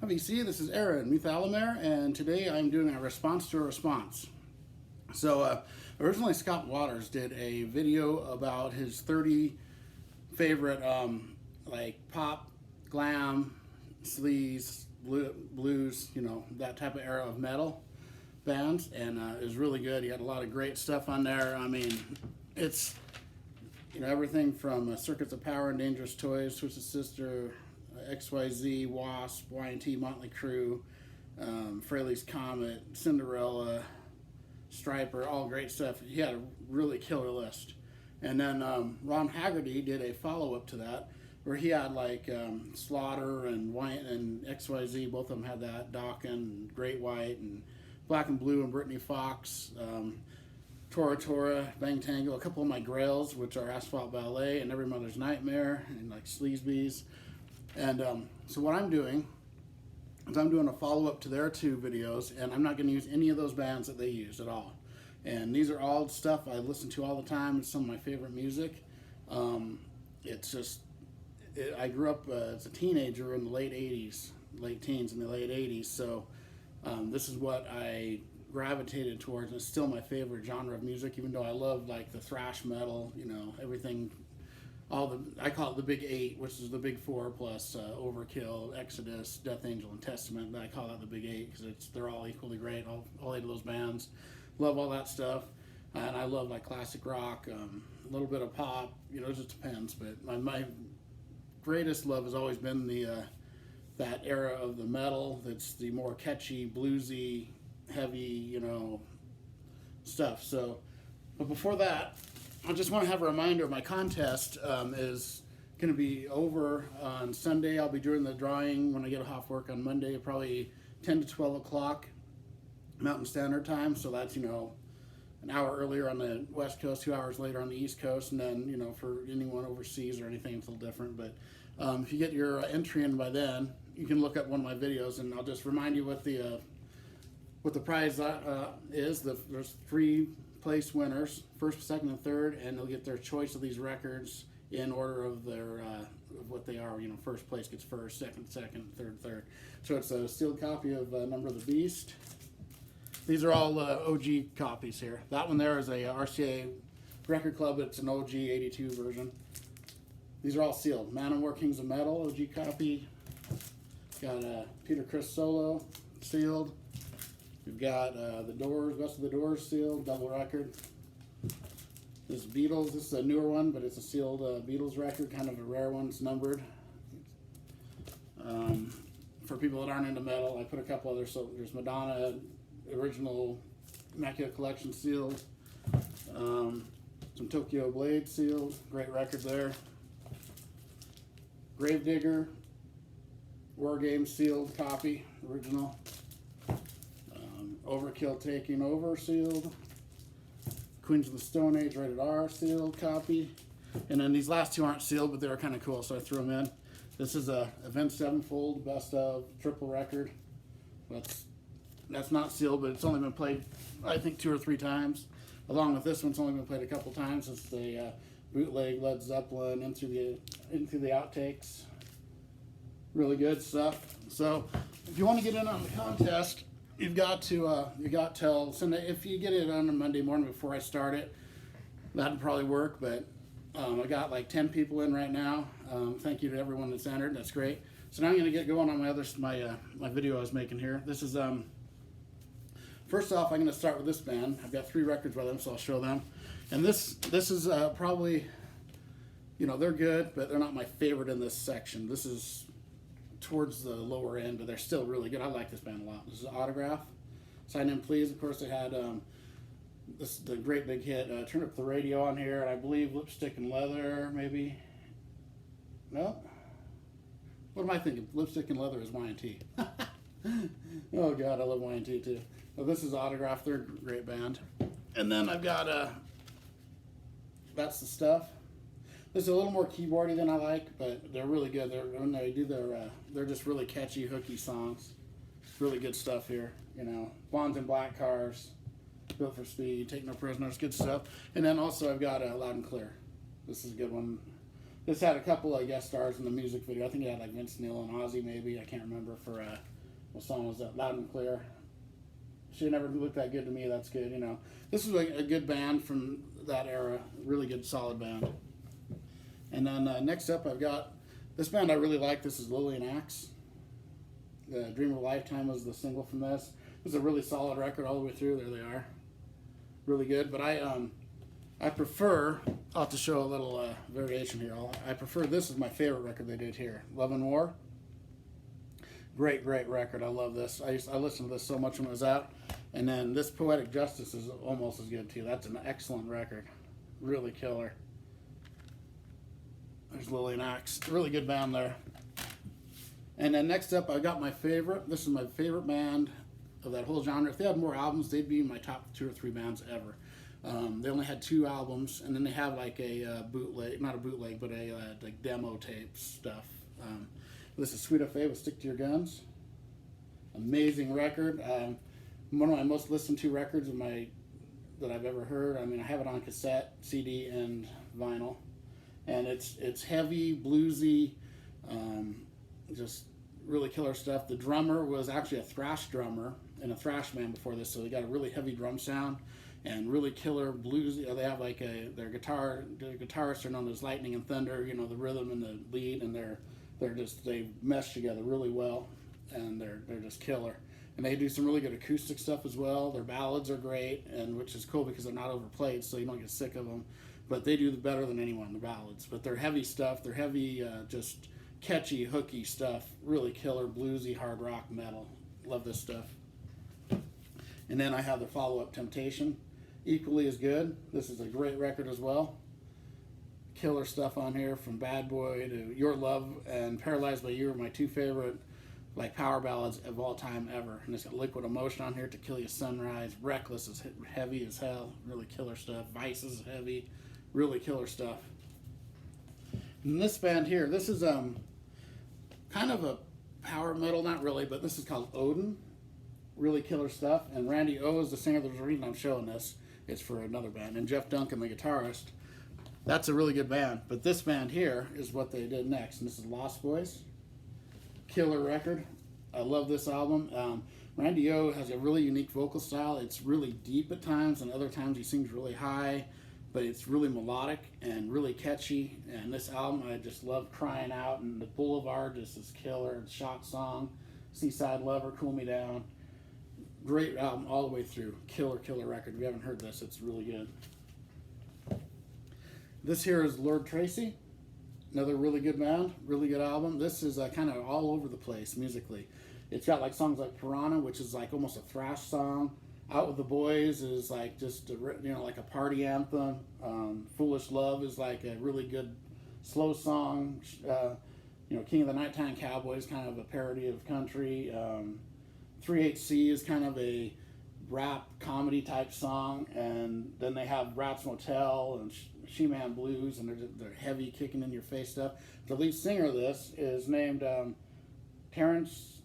VC, this is Aaron Muthalamer, and today I'm doing a response to a response. So, originally Scott Waters did a video about his 30 favorite, like pop, glam, sleaze, blues, that type of era of metal bands, and it was really good. He had a lot of great stuff on there. I mean, it's, everything from Circuits of Power and Dangerous Toys, Twisted Sister, XYZ, Wasp, Y&T, Motley Crue, Fraley's Comet, Cinderella, Striper, all great stuff. He had a really killer list. And then Ron Haggerty did a follow-up to that where he had like Slaughter and XYZ, both of them had that, Dawkins, Great White, and Black and Blue, and Brittany Fox, Tora, Bang Tango, a couple of my grails, which are Asphalt Ballet and Every Mother's Nightmare, and like Sleaze. And so what I'm doing is I'm doing a follow-up to their two videos, and I'm not going to use any of those bands that they used at all. And these are all stuff I listen to all the time. It's some of my favorite music. It's just, I grew up as a teenager in the late 80s, late teens in the late 80s, so this is what I gravitated towards, and it's still my favorite genre of music, even though I love like the thrash metal, everything. I call it the big 8, which is the big 4 plus Overkill, Exodus, Death Angel, and Testament. But I call that the big 8 because they're all equally great. All 8 of those bands, love all that stuff, and I love like classic rock, a little bit of pop. It just depends. But my greatest love has always been that era of the metal. That's the more catchy, bluesy, heavy, stuff. So, but before that, I just want to have a reminder, my contest is going to be over on Sunday. I'll be doing the drawing when I get off work on Monday, probably 10 to 12 o'clock Mountain Standard Time. So that's, an hour earlier on the West Coast, 2 hours later on the East Coast. And then, for anyone overseas or anything, it's a little different. But if you get your entry in by then, you can look up one of my videos, and I'll just remind you what the prize is. There's 3 place winners, first, second, and third, and they'll get their choice of these records in order of their of what they are. First place gets first, second, third. So it's a sealed copy of Number of the Beast. These are all OG copies here. That one there is a RCA Record Club. It's an OG 82 version. These are all sealed. Man and War Kings of Metal, OG copy. Got Peter Criss solo, sealed. We've got the Doors, Best of the Doors sealed, double record. This is Beatles. This is a newer one, but it's a sealed Beatles record, kind of a rare one. It's numbered. For people that aren't into metal, I put a couple others. So there's Madonna, original Immaculate Collection sealed. Some Tokyo Blade sealed. Great record there. Gravedigger, War Games sealed copy, original. Overkill Taking Over sealed. Queens of the Stone Age Rated R sealed copy. And then these last two aren't sealed, but they were kind of cool, so I threw them in. This is a Avenged Sevenfold Best of triple record. That's not sealed, but it's only been played, I think, 2 or 3 times. Along with this one, it's only been played a couple times. It's the bootleg Led Zeppelin into the outtakes. Really good stuff. So if you want to get in on the contest, you've got till Sunday. If you get it on a Monday morning before I start it, that'd probably work. But I got like 10 people in right now. Thank you to everyone that's entered. That's great. So now I'm going to get going on my video I was making here. This is first off, I'm going to start with this band. I've got 3 records by them, so I'll show them. And this is probably, they're good, but they're not my favorite in this section. This is towards the lower end, but they're still really good. I like this band a lot. This is Autograph. Sign In Please. Of course, they had the great big hit, Turn Up the Radio on here, and I believe Lipstick and Leather, maybe. No? What am I thinking? Lipstick and Leather is Y&T. Oh, God, I love Y&T, too. Well, this is Autograph. They're a great band. And then I've got, That's the Stuff. This is a little more keyboardy than I like, but they're really good. When they do they're just really catchy, hooky songs. Really good stuff here. Bonds and Black Cars, Built for Speed, Take No Prisoners, good stuff. And then also I've got Loud and Clear. This is a good one. This had a couple of guest stars in the music video. I think it had like Vince Neil and Ozzy maybe. I can't remember for what song was that? Loud and Clear. She never looked that good to me. That's good, you know. This was a good band from that era. Really good, solid band. And then next up, I've got this band I really like. This is Lily and Axe. The Dream of a Lifetime was the single from this. This is a really solid record all the way through. There they are. Really good. But I prefer, I'll have to show a little variation here. I prefer, this is my favorite record they did here. Love and War. Great record. I love this. I listened to this so much when it was out. And then this Poetic Justice is almost as good too. That's an excellent record. Really killer. There's Lily and Axe. Really good band there. And then next up, I got my favorite. This is my favorite band of that whole genre. If they had more albums, they'd be my top 2 or 3 bands ever. They only had 2 albums, and then they have like a bootleg, not a bootleg, but a like demo tape stuff. This is Sweet F.A. with Stick to Your Guns. Amazing record. One of my most listened to records that I've ever heard. I mean, I have it on cassette, CD, and vinyl. And it's heavy, bluesy, just really killer stuff. The drummer was actually a thrash drummer and a thrash band before this, so they got a really heavy drum sound and really killer bluesy. They have like their guitarists are known as Lightning and Thunder. You know, the rhythm and the lead, and they mesh together really well, and they're just killer. And they do some really good acoustic stuff as well. Their ballads are great, and which is cool because they're not overplayed, so you don't get sick of them. But they do better than anyone, the ballads. But they're heavy stuff. They're heavy, just catchy, hooky stuff. Really killer, bluesy, hard rock, metal. Love this stuff. And then I have the follow-up, Temptation. Equally as good. This is a great record as well. Killer stuff on here, from Bad Boy to Your Love and Paralyzed by You are my 2 favorite like power ballads of all time ever. And it's got Liquid Emotion on here, To Kill You Sunrise. Reckless is heavy as hell. Really killer stuff. Vice is heavy. Really killer stuff. And this band here, this is kind of a power metal, not really, but this is called Odin. Really killer stuff. And Randy O is the singer. There's a reason I'm showing this. It's for another band. And Jeff Duncan, the guitarist. That's a really good band. But this band here is what they did next. And this is Lost Boys. Killer record. I love this album. Randy O has a really unique vocal style. It's really deep at times, and other times he sings really high, but it's really melodic and really catchy. And this album, I just love Crying Out, and The Boulevard just is killer. And Shot Song, Seaside Lover, Cool Me Down. Great album all the way through. Killer record. If you haven't heard this, it's really good. This here is Lord Tracy. Another really good band, really good album. This is kind of all over the place musically. It's got like songs like Piranha, which is like almost a thrash song. Out with the Boys is like just like a party anthem. Foolish Love is like a really good slow song. King of the Nighttime Cowboy is kind of a parody of country. 3HC is kind of a rap comedy type song, and then they have Rats Motel and She-Man Blues, and they're heavy, kicking in your face stuff. The lead singer of this is named Terrence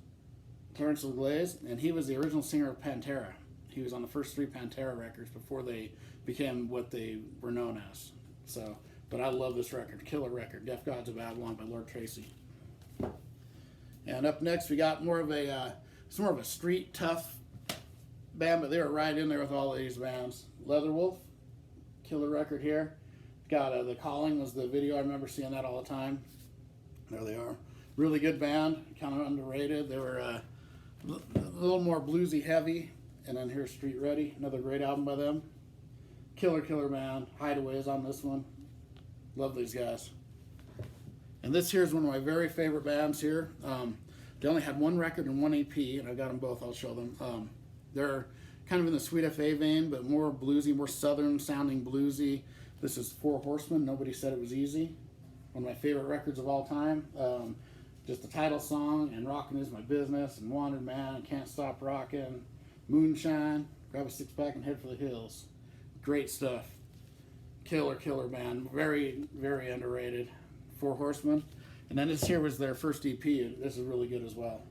Leglaise, and he was the original singer of Pantera. He was on the first 3 Pantera records before they became what they were known as. So, but I love this record, killer record, Deaf Gods of Babylon by Lord Tracy. And up next we got more of a street tough band, but they were right in there with all of these bands. Leatherwolf, killer record here. Got The Calling was the video. I remember seeing that all the time. There they are. Really good band, kind of underrated. They were a little more bluesy heavy. And then here's Street Ready, another great album by them. Killer band. Hideaway is on this one. Love these guys. And this here is one of my very favorite bands here. They only had 1 record and 1 EP, and I got them both. I'll show them. They're kind of in the Sweet F.A. vein, but more bluesy, more southern sounding bluesy. This is 4 Horsemen, Nobody Said It Was Easy. One of my favorite records of all time. Just the title song, and Rockin' Is My Business, and Wanted Man, Can't Stop Rockin', Moonshine, Grab a Six-Pack and Head for the Hills. Great stuff. Killer band. Very underrated. 4 Horsemen. And then this here was their first EP. This is really good as well.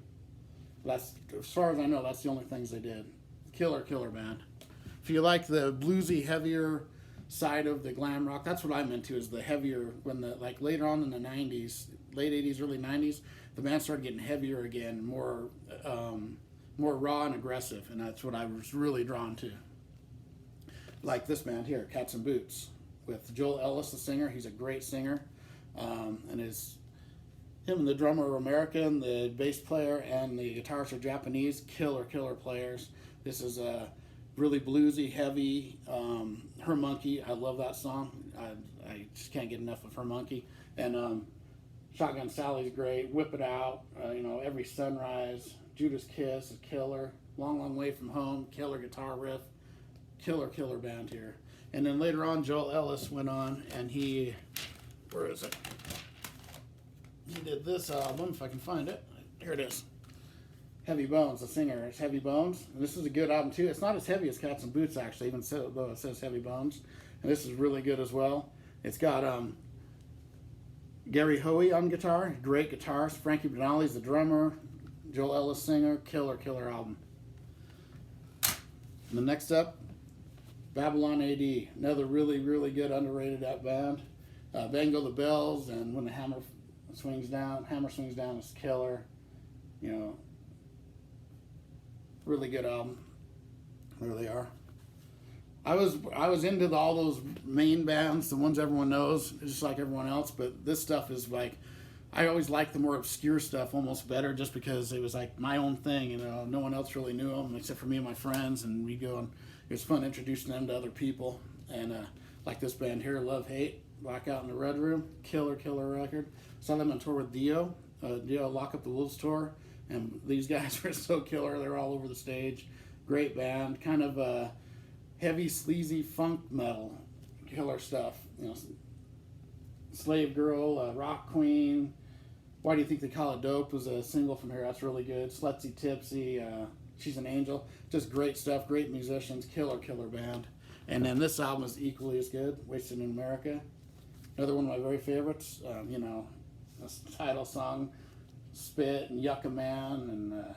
That's, as far as I know, that's the only things they did. Killer band. If you like the bluesy, heavier side of the glam rock, that's what I'm into, is the heavier, when the, like later on in the 90s, late 80s, early 90s, the band started getting heavier again, more raw and aggressive, and that's what I was really drawn to. Like this band here, Cats and Boots, with Joel Ellis, the singer. He's a great singer, and him and the drummer are American, the bass player and the guitarist are Japanese. Killer players. This is a really bluesy, heavy. Her Monkey, I love that song. I just can't get enough of Her Monkey. And Shotgun Sally's great. Whip It Out, Every Sunrise. Judas Kiss is killer. Long Way From Home, killer guitar riff. Killer band here. And then later on, Joel Ellis went on and where is it? He did this album, if I can find it. Here it is. Heavy Bones, the singer is Heavy Bones. And this is a good album too. It's not as heavy as Cats and Boots actually, even so, though it says Heavy Bones. And this is really good as well. It's got Gary Hoey on guitar, great guitarist. Frankie Benali's the drummer. Joel Ellis singer, killer album. And the next up, Babylon AD, another really good underrated band. Bango the Bells and When the Hammer Swings Down is killer. Really good album. There they are. I was into all those main bands, the ones everyone knows, just like everyone else. But this stuff is like, I always liked the more obscure stuff almost better, just because it was like my own thing. No one else really knew them except for me and my friends, and we go and it was fun introducing them to other people. And like this band here, Love Hate, Blackout in the Red Room, killer record. Saw them on tour with Dio, Lock Up the Wolves tour, and these guys were so killer. They were all over the stage. Great band, kind of heavy, sleazy funk metal, killer stuff. Slave Girl, Rock Queen. Why Do You Think They Call It Dope was a single from here. That's really good. Slutsy Tipsy, She's an Angel. Just great stuff, great musicians, killer band. And then this album is equally as good, Wasted in America. Another one of my very favorites, this title song, Spit and Yucca Man and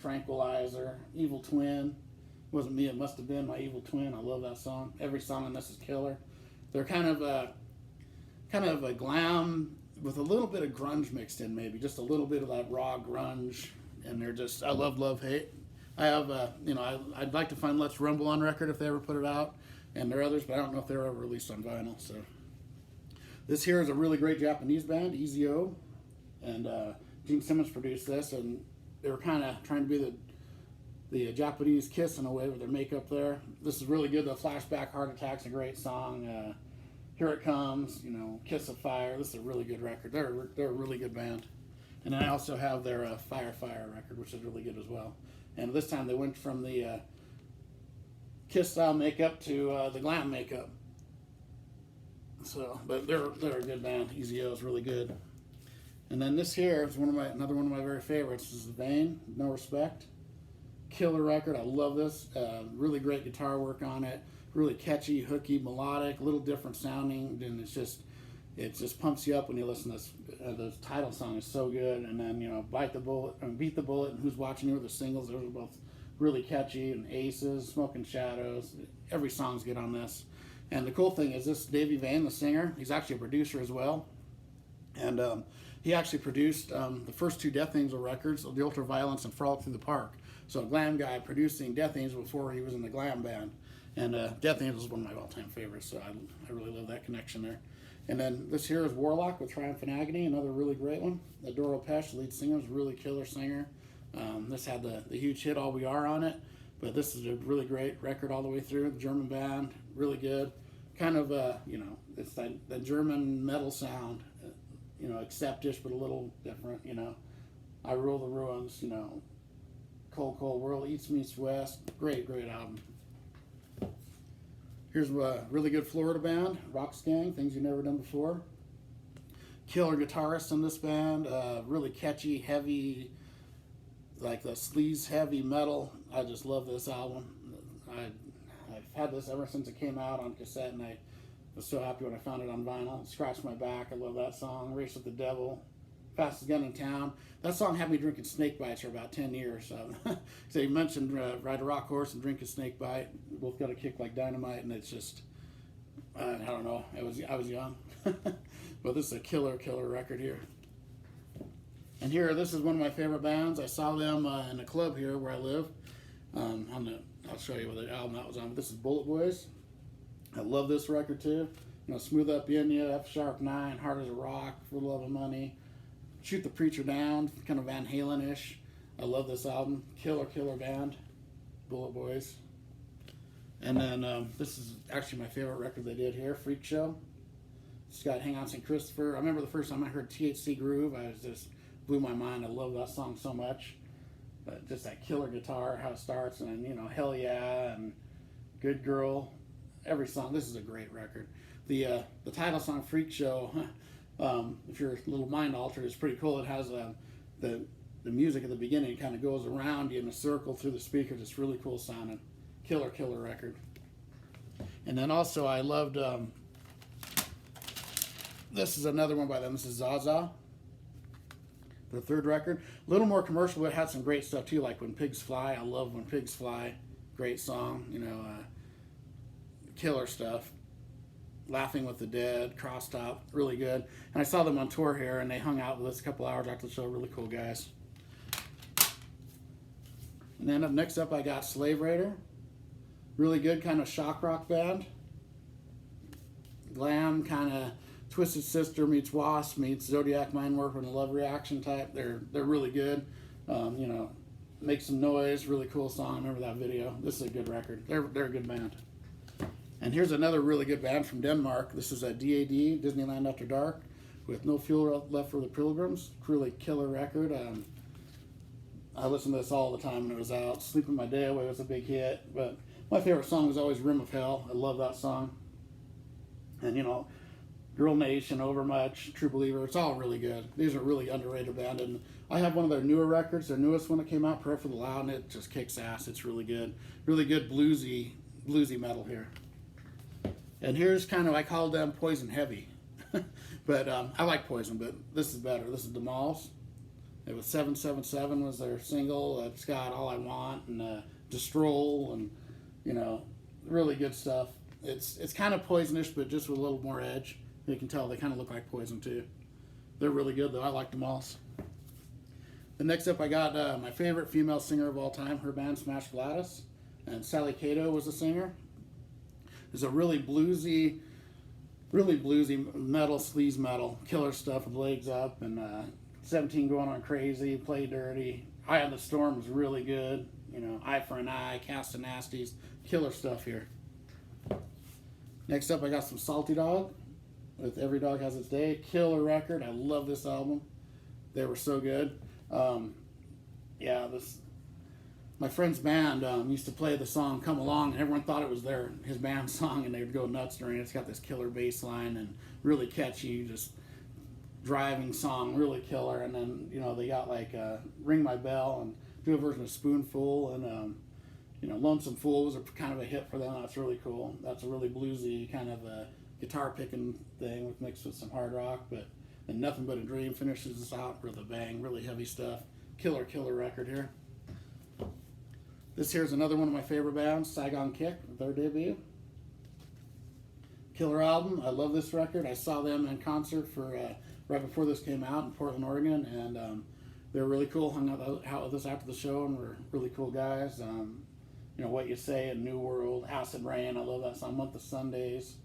Tranquilizer, Evil Twin. It wasn't me, it must have been my evil twin. I love that song. Every song on this is killer. They're kind of a glam with a little bit of grunge mixed in, maybe just a little bit of that raw grunge. And they're just, I love Hate. I have I'd like to find Let's Rumble on record if they ever put it out, and there are others, but I don't know if they're ever released on vinyl. So this here is a really great Japanese band, EZO, and Gene Simmons produced this, and they were kind of trying to be the Japanese Kiss in a way with their makeup there. This is really good. The Flashback Heart Attack's a great song. Here It Comes, Kiss of Fire. This is a really good record. They're a really good band. And I also have their Fire record, which is really good as well. And this time they went from the Kiss style makeup to the Glam makeup. So, but they're a good band. EZO is really good. And then this here is another one of my very favorites. This is Vain, No Respect. Killer record. I love this. Really great guitar work on it. Really catchy, hooky, melodic, a little different sounding, and it just pumps you up when you listen to this. The title song is so good, and then Bite the Bullet and Beat the Bullet and Who's Watching You were the singles. Those are both really catchy. And Aces, Smoking Shadows. Every song's good on this. And the cool thing is this Davey Vain, the singer, he's actually a producer as well, and he actually produced the first two Death Angel records, The Ultraviolence and Frolic Through the Park. So a glam guy producing Death Angel before he was in the glam band. And Death Angel is one of my all-time favorites, so I really love that connection there. And then this here is Warlock with Triumph and Agony, another really great one. Doro Pesch, the lead singer, is a really killer singer. This had the huge hit All We Are on it, but this is a really great record all the way through. The German band, really good. Kind of, it's the German metal sound, acceptish, but a little different, I Rule the Ruins, Cold World, East Meets West. Great album. Here's a really good Florida band, Rocks Gang, Things You've Never Done Before. Killer guitarist in this band, really catchy, heavy, like the Sleaze heavy metal. I just love this album. I've had this ever since it came out on cassette, and I was so happy when I found it on vinyl. Scratch My Back, I love that song. Race with the Devil, Fastest Gun in Town. That song had me drinking snake bites for about 10 years. So you mentioned Ride a Rock Horse and Drink a Snake Bite. We both got a kick like dynamite, and it's just, I don't know. I was young. But this is a killer record here. And here, this is one of my favorite bands. I saw them in a club here where I live. I'll show you what the album that was on. This is Bullet Boys. I love this record too. You know, Smooth Up In Ya, F Sharp 9, Hard as a Rock, For the Love of Money, Shoot the Preacher Down, kind of Van Halen-ish. I love this album. Killer band, Bullet Boys. And then this is actually my favorite record they did here, Freak Show. It's got Hang On St. Christopher. I remember the first time I heard THC Groove, I was just blew my mind. I love that song so much. But just that killer guitar, how it starts, and you know, Hell Yeah, and Good Girl. Every song. This is a great record. The title song, Freak Show, if you're a little mind altered, it's pretty cool. It has the music at the beginning. It kind of goes around you in a circle through the speakers. It's really cool sounding. Killer record. And then also I loved, this is another one by them. This is Zaza, their third record. A little more commercial, but it had some great stuff too, like When Pigs Fly. I love When Pigs Fly. Great song, you know, killer stuff. Laughing with the Dead, Crosstop, really good. And I saw them on tour here, and they hung out with us a couple hours after the show. Really cool guys. And then next up, I got Slave Raider. Really good kind of shock rock band. Glam, kind of Twisted Sister meets Wasp meets Zodiac Mindwarp and a Love Reaction type. They're really good. You know, Make Some Noise, really cool song. I remember that video. This is a good record. They're a good band. And here's another really good band from Denmark. This is a DAD, Disneyland After Dark, with No Fuel Left for the Pilgrims. Really killer record. I listened to this all the time when it was out. Sleeping My Day Away was a big hit, but my favorite song is always Rim of Hell. I love that song. And you know, Girl Nation, Overmuch, True Believer, it's all really good. These are really underrated band. And I have one of their newer records, their newest one that came out, Prayer for the Loud, and it just kicks ass. It's really good. Really good bluesy metal here. And here's kind of, I call them Poison Heavy. But I like Poison, but this is better. This is the Malls. It was 777 was their single. It's got All I Want and Destroll and, you know, really good stuff. It's kind of poisonous, but just with a little more edge. You can tell they kind of look like Poison too. They're really good though. I like the Malls. The next up I got my favorite female singer of all time. Her band Smash Gladys. And Sally Cato was the singer. It's a really bluesy metal, sleaze metal, killer stuff with Legs Up and 17 Going On Crazy, Play Dirty. Eye of the Storm was really good. You know, Eye for an Eye, Cast of Nasties, killer stuff here. Next up, I got some Salty Dog with Every Dog Has Its Day. Killer record. I love this album. They were so good. My friend's band used to play the song Come Along, and everyone thought it was his band's song, and they would go nuts during it. It's got this killer bass line and really catchy, just driving song, really killer. And then, you know, they got like Ring My Bell and do a version of Spoonful, and you know, Lonesome Fool was kind of a hit for them. That's really cool. That's a really bluesy kind of a guitar picking thing mixed with some hard rock. But and Nothing But a Dream finishes us out with a bang. Really heavy stuff. Killer record here. This here's another one of my favorite bands, Saigon Kick, their debut. Killer album. I love this record. I saw them in concert for right before this came out in Portland, Oregon, and they were really cool. Hung out with us after the show, and were really cool guys. You know, What You Say and New World, Acid Rain. I love that song. Month of Sundays.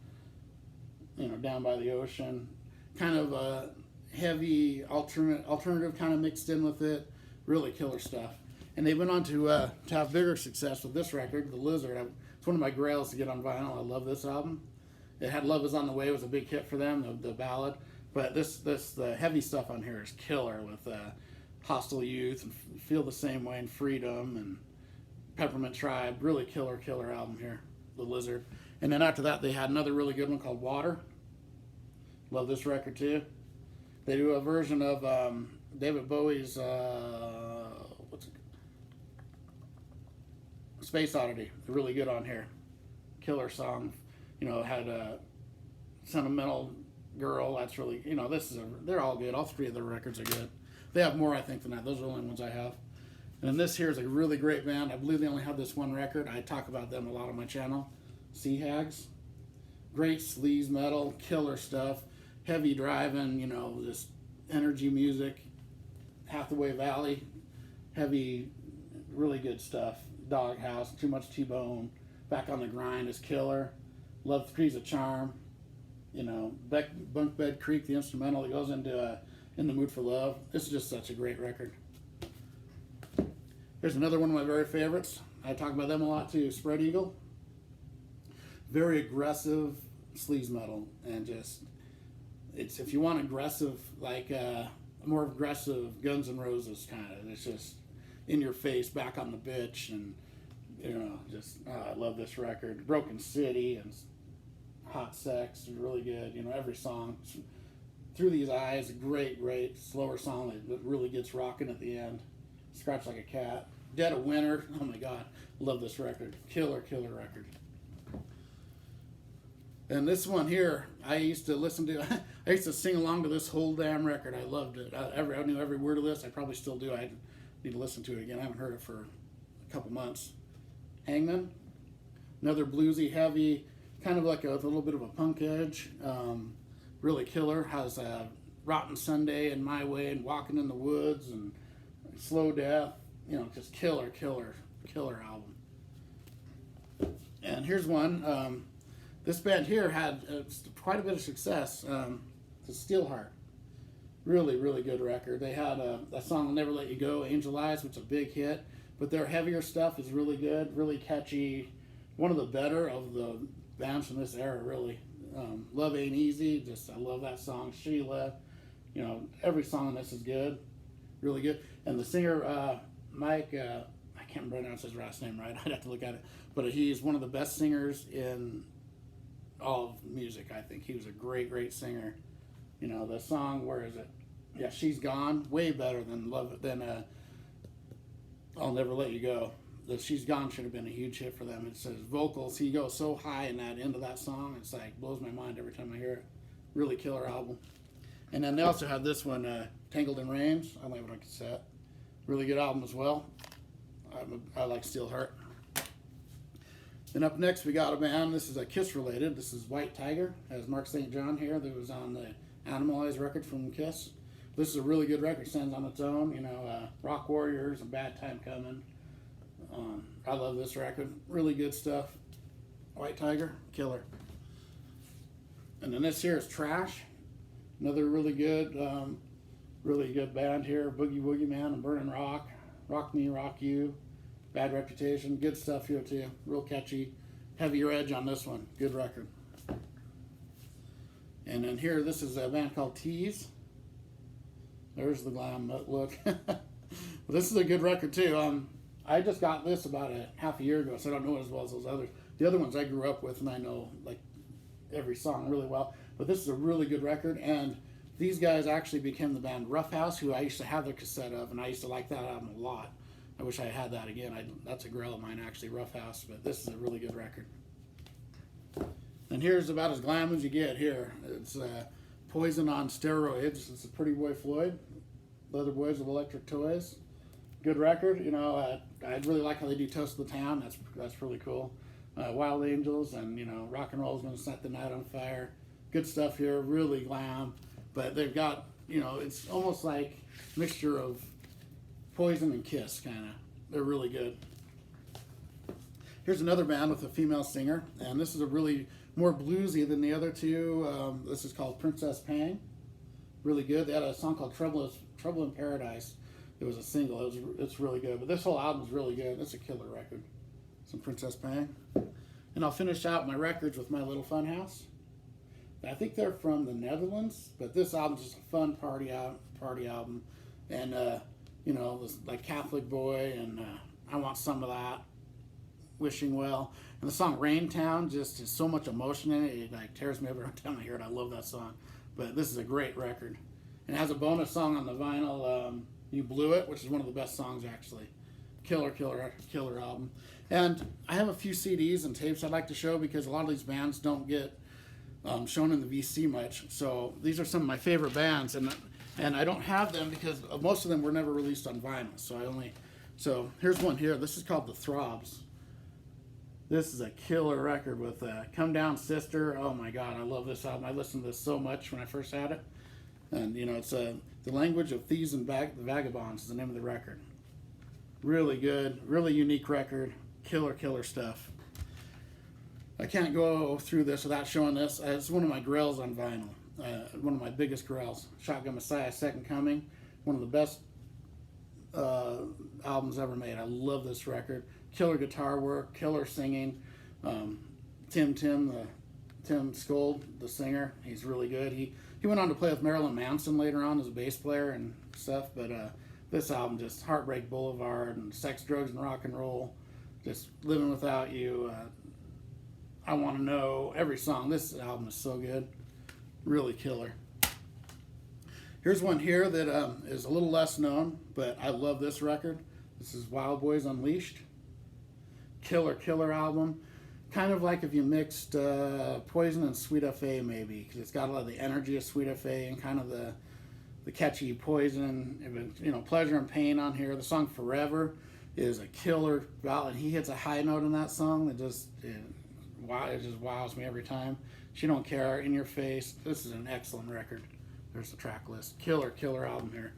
You know, Down by the Ocean. Kind of a heavy alternative kind of mixed in with it. Really killer stuff. And they went on to have bigger success with this record, The Lizard. It's one of my grails to get on vinyl. I love this album. It had Love Is on the Way. It was a big hit for them, the ballad. But the heavy stuff on here is killer with Hostile Youth and Feel the Same Way and Freedom and Peppermint Tribe. Really killer album here, The Lizard. And then after that, they had another really good one called Water. Love this record too. They do a version of David Bowie's Space Oddity. They're really good on here. Killer song. You know, had a Sentimental Girl. That's really, you know, they're all good. All three of their records are good. They have more, I think, than that. Those are the only ones I have. And then this here is a really great band. I believe they only have this one record. I talk about them a lot on my channel. Sea Hags. Great sleaze metal, killer stuff. Heavy driving, you know, just energy music. Hathaway Valley, heavy, really good stuff. Doghouse, Too Much T-Bone, Back on the Grind is killer. Love Three's a Charm. You know, Bunk Bed Creek, the instrumental that goes into In the Mood for Love. This is just such a great record. Here's another one of my very favorites. I talk about them a lot too. Spread Eagle. Very aggressive sleaze metal, and just it's, if you want aggressive, like more aggressive Guns N' Roses kind of. It's just in your face, back on the bitch, and you know, just I love this record. Broken City and Hot Sex is really good. You know, every song. Through These Eyes, great slower song that really gets rocking at the end. Scratch Like a Cat. Dead of Winter. Oh my God, love this record. Killer record. And this one here, I used to listen to. I used to sing along to this whole damn record. I loved it. I knew every word of this. I probably still do. I need to listen to it again. I haven't heard it for a couple months. Hangman, another bluesy, heavy, kind of like a little bit of a punk edge. Really killer. Has Rotten Sunday and My Way and Walking in the Woods and Slow Death. You know, just killer album. And here's one. This band here had quite a bit of success. The Steelheart. Really good record. They had a song, I'll Never Let You Go, Angel Eyes, which is a big hit. But their heavier stuff is really good, really catchy. One of the better of the bands from this era, really. Love Ain't Easy, I love that song. Sheila, you know, every song on this is good, really good. And the singer, Mike, I can't pronounce his last name right, I'd have to look at it. But he's one of the best singers in all of music, I think. He was a great singer. You know, the song, where is it? Yeah, She's Gone, way better than I'll Never Let You Go. The She's Gone should have been a huge hit for them. It says vocals, he goes so high in that end of that song, it's like blows my mind every time I hear it. Really killer album. And then they also have this one, Tangled in Rains. I like it on cassette. Really good album as well. I like Steelheart. Then up next we got a band, this is a Kiss related. This is White Tiger, has Mark St. John here, that was on the Animalize record from Kiss. This is a really good record, stands on its own. You know, Rock Warriors, A Bad Time Coming. I love this record, really good stuff. White Tiger, killer. And then this here is Trash, another really good band here. Boogie Woogie Man and Burning Rock, Rock Me, Rock You, Bad Reputation, good stuff here too. Real catchy, heavier edge on this one, good record. And then here, this is a band called Tease. There's the glam look. This is a good record too. I just got this about a half a year ago, so I don't know it as well as those others. The other ones I grew up with, and I know like every song really well. But this is a really good record, and these guys actually became the band Rough House, who I used to have their cassette of, and I used to like that album a lot. I wish I had that again. That's a grail of mine, actually, Rough House, but this is a really good record. And here's about as glam as you get here. It's Poison on steroids. It's a Pretty Boy Floyd. Leather Boys with Electric Toys. Good record. You know, I really like how they do Toast of the Town. That's really cool. Wild Angels and, you know, Rock and Roll's Gonna Set the Night on Fire. Good stuff here. Really glam. But they've got, you know, it's almost like a mixture of Poison and Kiss, kind of. They're really good. Here's another band with a female singer, and this is a really more bluesy than the other two. This is called Princess Pang. Really good. They had a song called Trouble in Paradise. It was a single. It's really good. But this whole album is really good. It's a killer record. Some Princess Pang. And I'll finish out my records with My Little Funhouse. I think they're from the Netherlands, but this album's just a fun party album. And you know, this, like Catholic Boy and I Want Some of That, Wishing Well. And the song Rain Town just has so much emotion in it. It like tears me up every time I hear it. I love that song. But this is a great record. And it has a bonus song on the vinyl, You Blew It, which is one of the best songs actually. Killer album. And I have a few CDs and tapes I'd like to show because a lot of these bands don't get shown in the VC much. So these are some of my favorite bands, and I don't have them because most of them were never released on vinyl. So here's one here. This is called The Throbs. This is a killer record with Come Down Sister. Oh my God, I love this album. I listened to this so much when I first had it. And you know, it's The Language of Thieves and Vagabonds is the name of the record. Really good, really unique record. Killer stuff. I can't go through this without showing this. It's one of my grails on vinyl. One of my biggest grails. Shotgun Messiah, Second Coming. One of the best albums ever made. I love this record. Killer guitar work, killer singing. Tim Skold, the singer, he's really good. He went on to play with Marilyn Manson later on as a bass player and stuff, but this album, just Heartbreak Boulevard and Sex, Drugs, and Rock and Roll, just Living Without You, I Want to Know, every song. This album is so good. Really killer. Here's one here that is a little less known, but I love this record. This is Wild Boys Unleashed. Killer album. Kind of like if you mixed Poison and Sweet F.A. maybe, because it's got a lot of the energy of Sweet F.A. and kind of the catchy Poison. You know, Pleasure and Pain on here. The song Forever is a killer ballad. He hits a high note in that song that it just wows me every time. She Don't Care, In Your Face. This is an excellent record. There's the track list. Killer album here.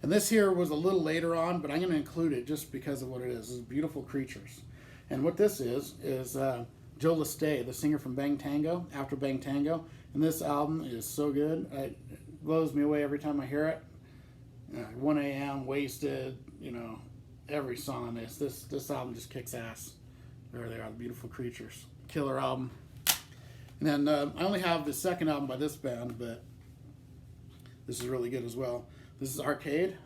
And this here was a little later on, but I'm going to include it just because of what it is. This is Beautiful Creatures. And what this is Joe Lestay, the singer from Bang Tango, after Bang Tango. And this album is so good. It blows me away every time I hear it. 1 a.m., Wasted, you know, every song on this album just kicks ass. There they are, the Beautiful Creatures. Killer album. And then I only have the second album by this band, but this is really good as well. This is Arcade.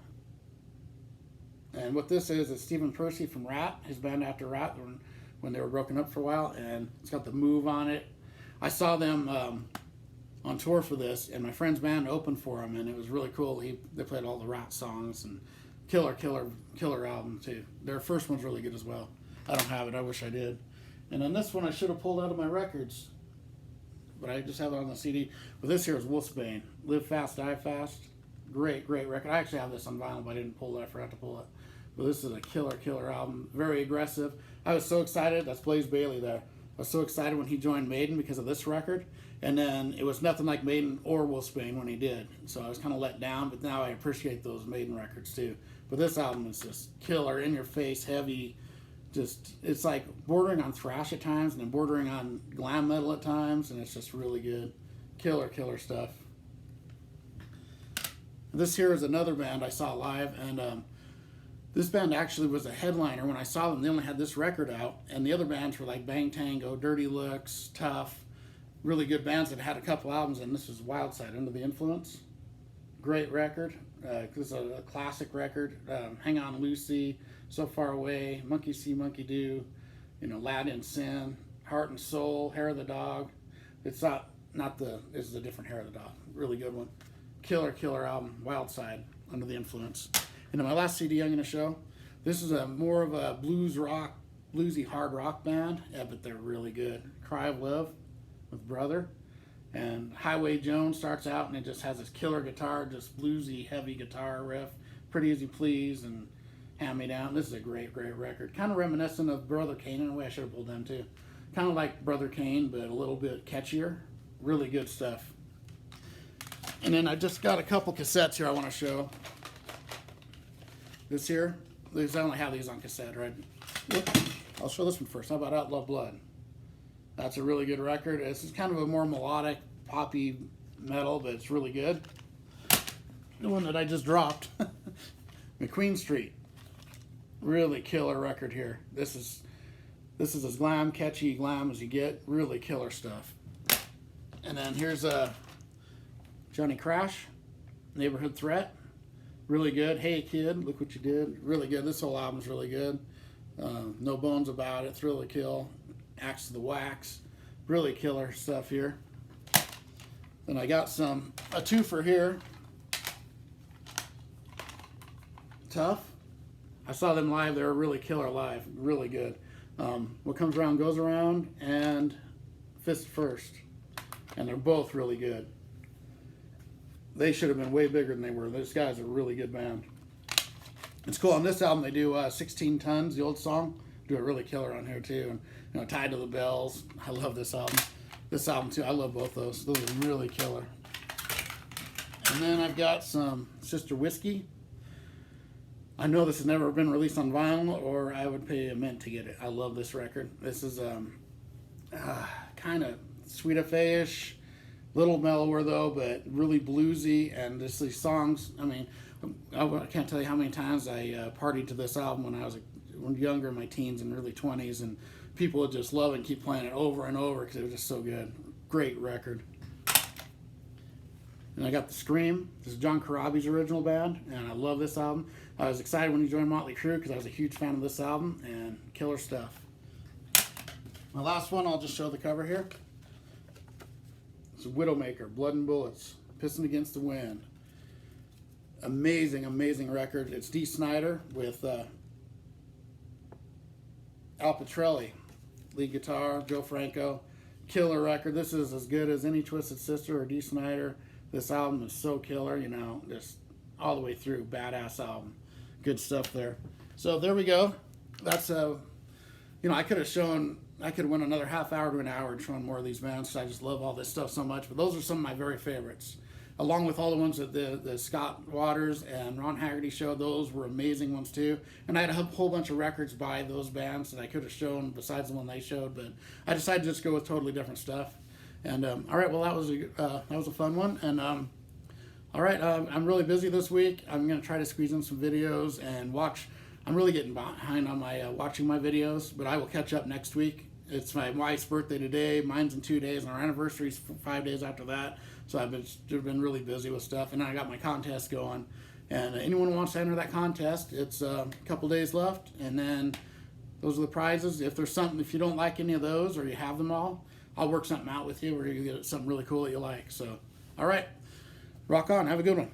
And what this is Stephen Percy from Rat, his band after Rat, when they were broken up for a while, and it's got the Move on it. I saw them on tour for this, and my friend's band opened for them, and it was really cool. They played all the Rat songs, and killer album too. Their first one's really good as well. I don't have it, I wish I did. And then this one I should have pulled out of my records, but I just have it on the CD. But this here is Wolfsbane, Live Fast, Die Fast. Great record. I actually have this on vinyl, but I didn't pull it. I forgot to pull it. But this is a killer album. Very aggressive. I was so excited. That's Blaze Bailey there. I was so excited when he joined Maiden because of this record. And then it was nothing like Maiden or Wolfsbane when he did. So I was kind of let down, but now I appreciate those Maiden records too. But this album is just killer, in your face, heavy. Just, it's like bordering on thrash at times and then bordering on glam metal at times, and it's just really good. Killer stuff. This here is another band I saw live, and this band actually was a headliner when I saw them. They only had this record out, and the other bands were like Bang Tango, Dirty Looks, Tough, really good bands that had a couple albums, and this was Wildside, Under the Influence. Great record. This is a classic record. Hang On Lucy, So Far Away, Monkey See, Monkey Do, you know, Lad in Sin, Heart and Soul, Hair of the Dog. It's this is a different Hair of the Dog. Really good one. Killer album, Wildside, Under the Influence. And then my last CD I'm going to show, this is more of a bluesy hard rock band, but they're really good. Cry of Love with Brother. And Highway Jones starts out and it just has this killer guitar, just bluesy, heavy guitar riff. Pretty As You Please and Hand Me Down. This is a great record. Kind of reminiscent of Brother Kane in a way. I should have pulled them too. Kind of like Brother Kane, but a little bit catchier. Really good stuff. And then I just got a couple cassettes here I want to show. This here, I only have these on cassette, right? I'll show this one first. How about Outlaw Blood? That's a really good record. This is kind of a more melodic, poppy metal, but it's really good. The one that I just dropped, McQueen Street. Really killer record here. This is as catchy glam as you get. Really killer stuff. And then here's Johnny Crash, Neighborhood Threat. Really good. Hey Kid, Look What You Did. Really good. This whole album's really good. No Bones About It, Thrill to Kill, Axe to the Wax. Really killer stuff here. Then I got a twofer here. Tough. I saw them live. They were really killer live. Really good. What Comes Around Goes Around and Fist First. And they're both really good. They should have been way bigger than they were. Those guys are a really good band. It's cool. On this album, they do 16 Tons, the old song. Do a really killer on here, too. And, you know, Tied to the Bells. I love this album. This album, too. I love both those. Those are really killer. And then I've got some Sister Whiskey. I know this has never been released on vinyl, or I would pay a mint to get it. I love this record. This is kind of Sweet FA-ish, little mellower though, but really bluesy. And just these songs, I mean, I can't tell you how many times I partied to this album when I was younger, in my teens and early 20s, and people would just love it and keep playing it over and over because it was just so good. Great record. And I got The Scream. This is John Corabi's original band, and I love this album. I was excited when he joined Motley Crue because I was a huge fan of this album, and killer stuff. My last one, I'll just show the cover here. It's Widowmaker, Blood and Bullets, Pissing Against the Wind. Amazing, amazing record. It's Dee Snider with Al Pitrelli, lead guitar, Joe Franco. Killer record. This is as good as any Twisted Sister or Dee Snider. This album is so killer, you know, just all the way through. Badass album. Good stuff there. So there we go. That's you know, I could have went another half hour to an hour and shown more of these bands because I just love all this stuff so much. But those are some of my very favorites, along with all the ones that the Scott Waters and Ron Haggerty showed. Those were amazing ones too. And I had a whole bunch of records by those bands that I could have shown besides the one they showed, but I decided to just go with totally different stuff. And all right, well, that was a fun one. And all right, I'm really busy this week. I'm gonna try to squeeze in some videos and watch. I'm really getting behind on my watching my videos, but I will catch up next week. It's my wife's birthday today. Mine's in 2 days, and our anniversary's 5 days after that. So I've been really busy with stuff, and I got my contest going. And anyone who wants to enter that contest, it's a couple days left, and then those are the prizes. If there's something, if you don't like any of those, or you have them all, I'll work something out with you where you get something really cool that you like. So, all right, rock on. Have a good one.